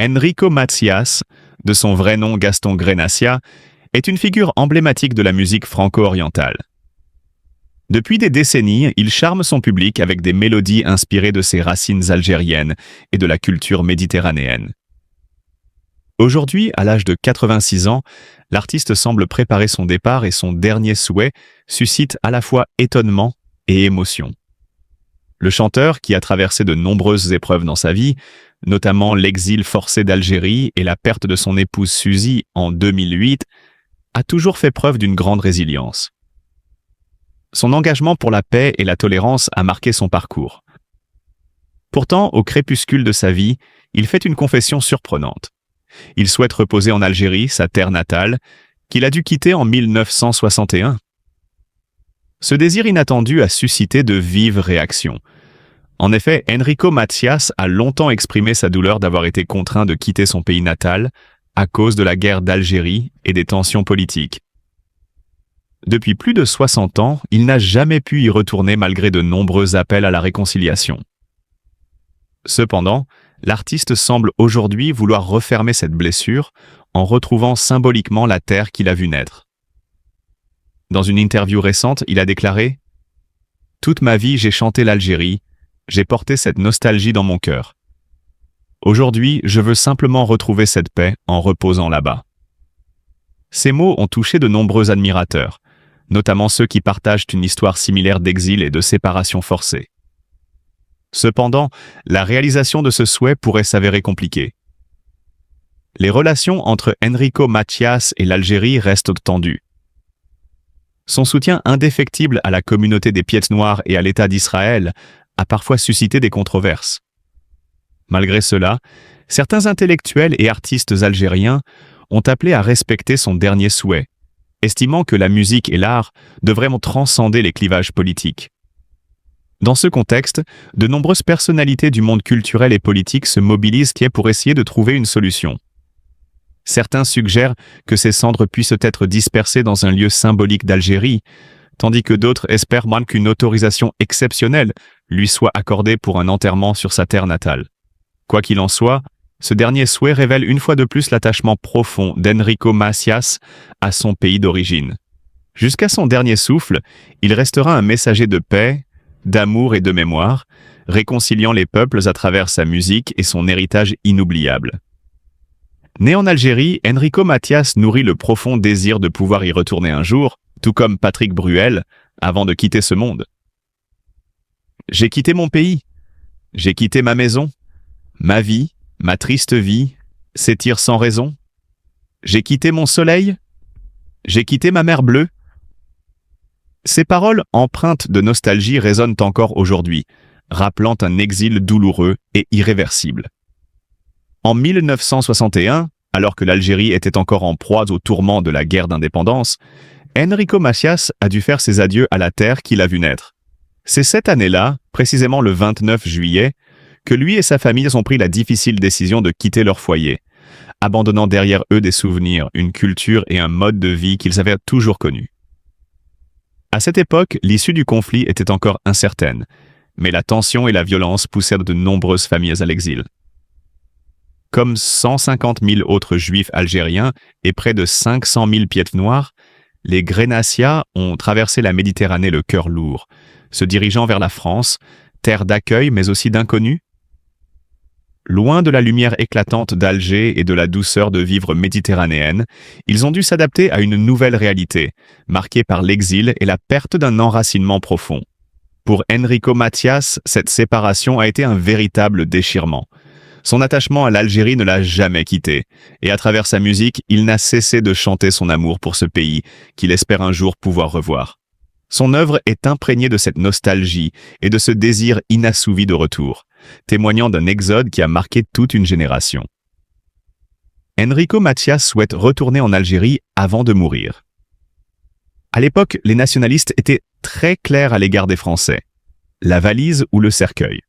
Enrico Macias, de son vrai nom Gaston Grenacia, est une figure emblématique de la musique franco-orientale. Depuis des décennies, il charme son public avec des mélodies inspirées de ses racines algériennes et de la culture méditerranéenne. Aujourd'hui, à l'âge de 86 ans, l'artiste semble préparer son départ et son dernier souhait suscite à la fois étonnement et émotion. Le chanteur, qui a traversé de nombreuses épreuves dans sa vie, notamment l'exil forcé d'Algérie et la perte de son épouse Suzy en 2008, a toujours fait preuve d'une grande résilience. Son engagement pour la paix et la tolérance a marqué son parcours. Pourtant, au crépuscule de sa vie, il fait une confession surprenante. Il souhaite reposer en Algérie, sa terre natale, qu'il a dû quitter en 1961. Ce désir inattendu a suscité de vives réactions. En effet, Enrico Macias a longtemps exprimé sa douleur d'avoir été contraint de quitter son pays natal à cause de la guerre d'Algérie et des tensions politiques. Depuis plus de 60 ans, il n'a jamais pu y retourner malgré de nombreux appels à la réconciliation. Cependant, l'artiste semble aujourd'hui vouloir refermer cette blessure en retrouvant symboliquement la terre qu'il a vue naître. Dans une interview récente, il a déclaré « Toute ma vie, j'ai chanté l'Algérie, j'ai porté cette nostalgie dans mon cœur. Aujourd'hui, je veux simplement retrouver cette paix en reposant là-bas. » Ces mots ont touché de nombreux admirateurs, notamment ceux qui partagent une histoire similaire d'exil et de séparation forcée. Cependant, la réalisation de ce souhait pourrait s'avérer compliquée. Les relations entre Enrico Macias et l'Algérie restent tendues. Son soutien indéfectible à la communauté des Pieds Noirs et à l'État d'Israël a parfois suscité des controverses. Malgré cela, certains intellectuels et artistes algériens ont appelé à respecter son dernier souhait, estimant que la musique et l'art devraient transcender les clivages politiques. Dans ce contexte, de nombreuses personnalités du monde culturel et politique se mobilisent pour essayer de trouver une solution. Certains suggèrent que ses cendres puissent être dispersées dans un lieu symbolique d'Algérie, tandis que d'autres espèrent même qu'une autorisation exceptionnelle lui soit accordée pour un enterrement sur sa terre natale. Quoi qu'il en soit, ce dernier souhait révèle une fois de plus l'attachement profond d'Enrico Macias à son pays d'origine. Jusqu'à son dernier souffle, il restera un messager de paix, d'amour et de mémoire, réconciliant les peuples à travers sa musique et son héritage inoubliable. Né en Algérie, Enrico Macias nourrit le profond désir de pouvoir y retourner un jour, tout comme Patrick Bruel, avant de quitter ce monde. « J'ai quitté mon pays, j'ai quitté ma maison, ma vie, ma triste vie, s'étire sans raison. J'ai quitté mon soleil, j'ai quitté ma mer bleue. » Ces paroles empreintes de nostalgie résonnent encore aujourd'hui, rappelant un exil douloureux et irréversible. En 1961, alors que l'Algérie était encore en proie aux tourments de la guerre d'indépendance, Enrico Macias a dû faire ses adieux à la terre qu'il a vue naître. C'est cette année-là, précisément le 29 juillet, que lui et sa famille ont pris la difficile décision de quitter leur foyer, abandonnant derrière eux des souvenirs, une culture et un mode de vie qu'ils avaient toujours connus. À cette époque, l'issue du conflit était encore incertaine, mais la tension et la violence poussèrent de nombreuses familles à l'exil. Comme 150 000 autres juifs algériens et près de 500 000 Pieds Noirs, les Grenacia ont traversé la Méditerranée le cœur lourd, se dirigeant vers la France, terre d'accueil mais aussi d'inconnus. Loin de la lumière éclatante d'Alger et de la douceur de vivre méditerranéenne, ils ont dû s'adapter à une nouvelle réalité, marquée par l'exil et la perte d'un enracinement profond. Pour Enrico Macias, cette séparation a été un véritable déchirement. Son attachement à l'Algérie ne l'a jamais quitté, et à travers sa musique, il n'a cessé de chanter son amour pour ce pays qu'il espère un jour pouvoir revoir. Son œuvre est imprégnée de cette nostalgie et de ce désir inassouvi de retour, témoignant d'un exode qui a marqué toute une génération. Enrico Macias souhaite retourner en Algérie avant de mourir. À l'époque, les nationalistes étaient très clairs à l'égard des Français. La valise ou le cercueil.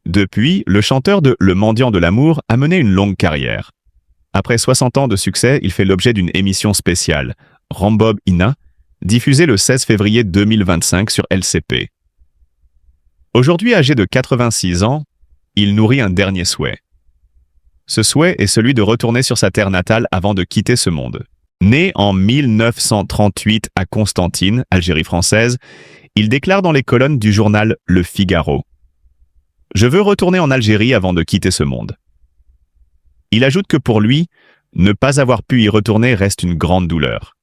Depuis, le chanteur de Le Mendiant de l'amour a mené une longue carrière. Après 60 ans de succès, il fait l'objet d'une émission spéciale, Rambob Ina, diffusée le 16 février 2025 sur LCP. Aujourd'hui âgé de 86 ans, il nourrit un dernier souhait. Ce souhait est celui de retourner sur sa terre natale avant de quitter ce monde. Né en 1938 à Constantine, Algérie française, il déclare dans les colonnes du journal Le Figaro: « Je veux retourner en Algérie avant de quitter ce monde. » Il ajoute que pour lui, ne pas avoir pu y retourner reste une grande douleur.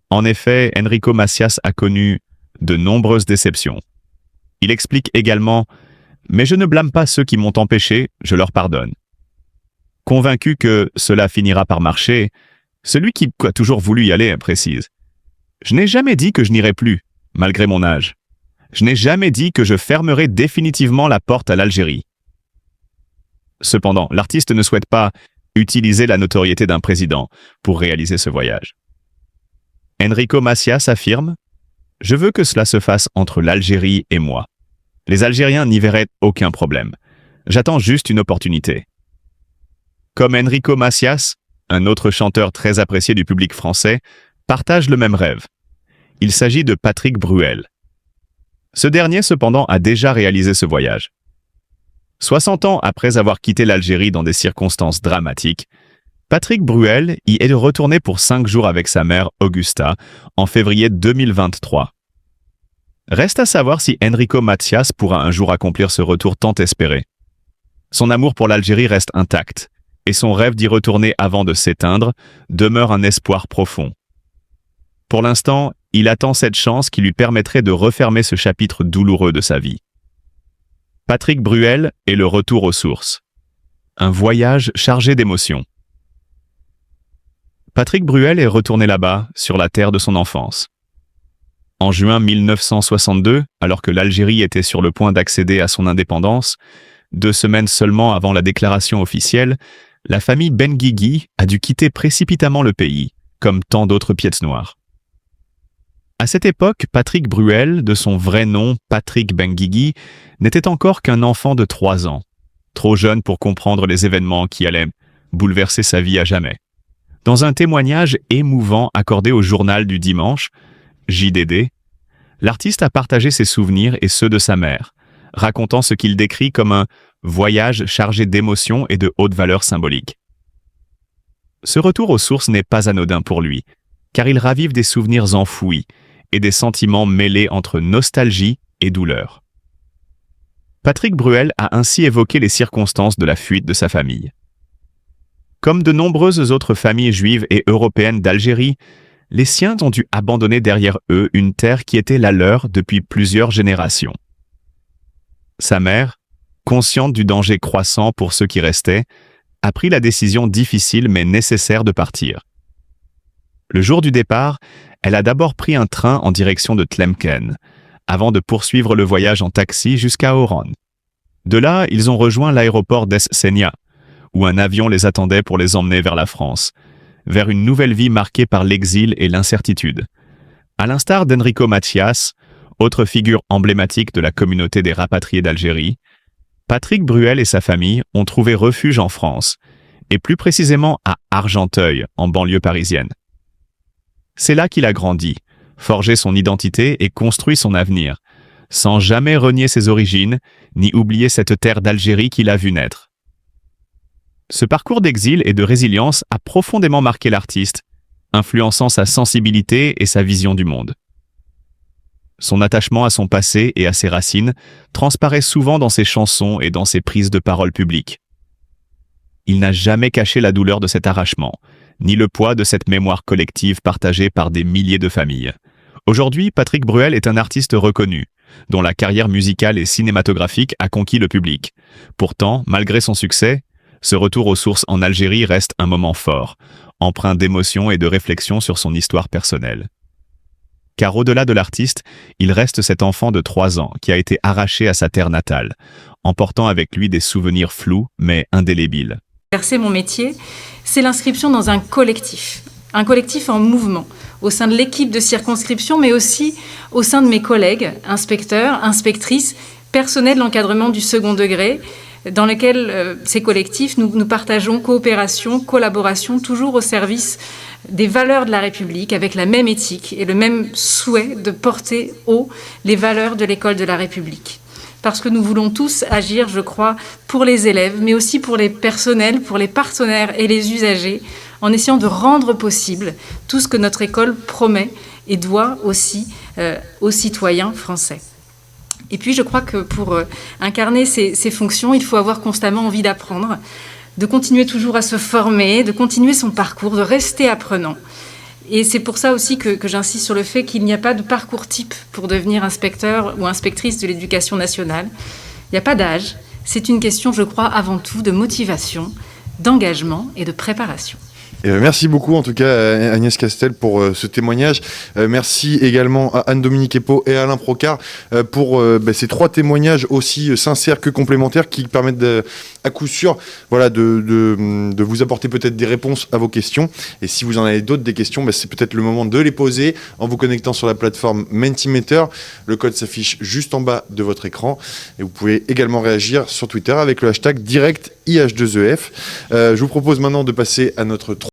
En effet, Enrico Macias a connu de nombreuses déceptions. Il explique également « Mais je ne blâme pas ceux qui m'ont empêché, je leur pardonne. » Convaincu que cela finira par marcher, celui qui a toujours voulu y aller précise: « Je n'ai jamais dit que je n'irai plus, malgré mon âge. Je n'ai jamais dit que je fermerai définitivement la porte à l'Algérie. » Cependant, l'artiste ne souhaite pas utiliser la notoriété d'un président pour réaliser ce voyage. Enrico Macias affirme: « Je veux que cela se fasse entre l'Algérie et moi. Les Algériens n'y verraient aucun problème. J'attends juste une opportunité. » Comme Enrico Macias, un autre chanteur très apprécié du public français partage le même rêve. Il s'agit de Patrick Bruel. Ce dernier, cependant, a déjà réalisé ce voyage. 60 ans après avoir quitté l'Algérie dans des circonstances dramatiques, Patrick Bruel y est retourné pour 5 jours avec sa mère Augusta en février 2023. Reste à savoir si Enrico Macias pourra un jour accomplir ce retour tant espéré. Son amour pour l'Algérie reste intact, et son rêve d'y retourner avant de s'éteindre demeure un espoir profond. Pour l'instant, il attend cette chance qui lui permettrait de refermer ce chapitre douloureux de sa vie. Patrick Bruel et le retour aux sources. Un voyage chargé d'émotions. Patrick Bruel est retourné là-bas, sur la terre de son enfance. En juin 1962, alors que l'Algérie était sur le point d'accéder à son indépendance, 2 semaines seulement avant la déclaration officielle, la famille Benguigui a dû quitter précipitamment le pays, comme tant d'autres pièces noires. À cette époque, Patrick Bruel, de son vrai nom Patrick Benguigui, n'était encore qu'un enfant de 3 ans, trop jeune pour comprendre les événements qui allaient bouleverser sa vie à jamais. Dans un témoignage émouvant accordé au journal du dimanche, JDD, l'artiste a partagé ses souvenirs et ceux de sa mère, racontant ce qu'il décrit comme un voyage chargé d'émotions et de hautes valeurs symboliques. Ce retour aux sources n'est pas anodin pour lui, car il ravive des souvenirs enfouis et des sentiments mêlés entre nostalgie et douleur. Patrick Bruel a ainsi évoqué les circonstances de la fuite de sa famille. Comme de nombreuses autres familles juives et européennes d'Algérie, les siens ont dû abandonner derrière eux une terre qui était la leur depuis plusieurs générations. Sa mère, consciente du danger croissant pour ceux qui restaient, a pris la décision difficile mais nécessaire de partir. Le jour du départ, elle a d'abord pris un train en direction de Tlemcen, avant de poursuivre le voyage en taxi jusqu'à Oran. De là, ils ont rejoint l'aéroport d'Es Senia, où un avion les attendait pour les emmener vers la France, vers une nouvelle vie marquée par l'exil et l'incertitude. À l'instar d'Enrico Macias, autre figure emblématique de la communauté des rapatriés d'Algérie, Patrick Bruel et sa famille ont trouvé refuge en France, et plus précisément à Argenteuil, en banlieue parisienne. C'est là qu'il a grandi, forgé son identité et construit son avenir, sans jamais renier ses origines, ni oublier cette terre d'Algérie qu'il a vu naître. Ce parcours d'exil et de résilience a profondément marqué l'artiste, influençant sa sensibilité et sa vision du monde. Son attachement à son passé et à ses racines transparaît souvent dans ses chansons et dans ses prises de parole publiques. Il n'a jamais caché la douleur de cet arrachement, ni le poids de cette mémoire collective partagée par des milliers de familles. Aujourd'hui, Patrick Bruel est un artiste reconnu, dont la carrière musicale et cinématographique a conquis le public. Pourtant, malgré son succès, ce retour aux sources en Algérie reste un moment fort, empreint d'émotion et de réflexion sur son histoire personnelle. Car au-delà de l'artiste, il reste cet enfant de 3 ans qui a été arraché à sa terre natale, emportant avec lui des souvenirs flous mais indélébiles. Exercer mon métier, c'est l'inscription dans un collectif en mouvement, au sein de l'équipe de circonscription, mais aussi au sein de mes collègues, inspecteurs, inspectrices, personnel de l'encadrement du second degré, dans lequel ces collectifs, nous partageons coopération, collaboration, toujours au service des valeurs de la République, avec la même éthique et le même souhait de porter haut les valeurs de l'école de la République. parce que nous voulons tous agir, je crois, pour les élèves, mais aussi pour les personnels, pour les partenaires et les usagers, en essayant de rendre possible tout ce que notre école promet et doit aussi aux citoyens français. Et puis, je crois que pour incarner ces fonctions, il faut avoir constamment envie d'apprendre, de continuer toujours à se former, de continuer son parcours, de rester apprenant. Et c'est pour ça aussi que j'insiste sur le fait qu'il n'y a pas de parcours type pour devenir inspecteur ou inspectrice de l'éducation nationale. Il n'y a pas d'âge. C'est une question, je crois, avant tout de motivation, d'engagement et de préparation. Merci beaucoup en tout cas Agnès Castel pour ce témoignage. Merci également à Anne-Dominique Epau et Alain Procard pour ces 3 témoignages aussi sincères que complémentaires qui permettent à coup sûr de vous apporter peut-être des réponses à vos questions. Et si vous en avez d'autres des questions, c'est peut-être le moment de les poser en vous connectant sur la plateforme Mentimeter. Le code s'affiche juste en bas de votre écran et vous pouvez également réagir sur Twitter avec le hashtag #DirectIH2EF. Je vous propose maintenant de passer à notre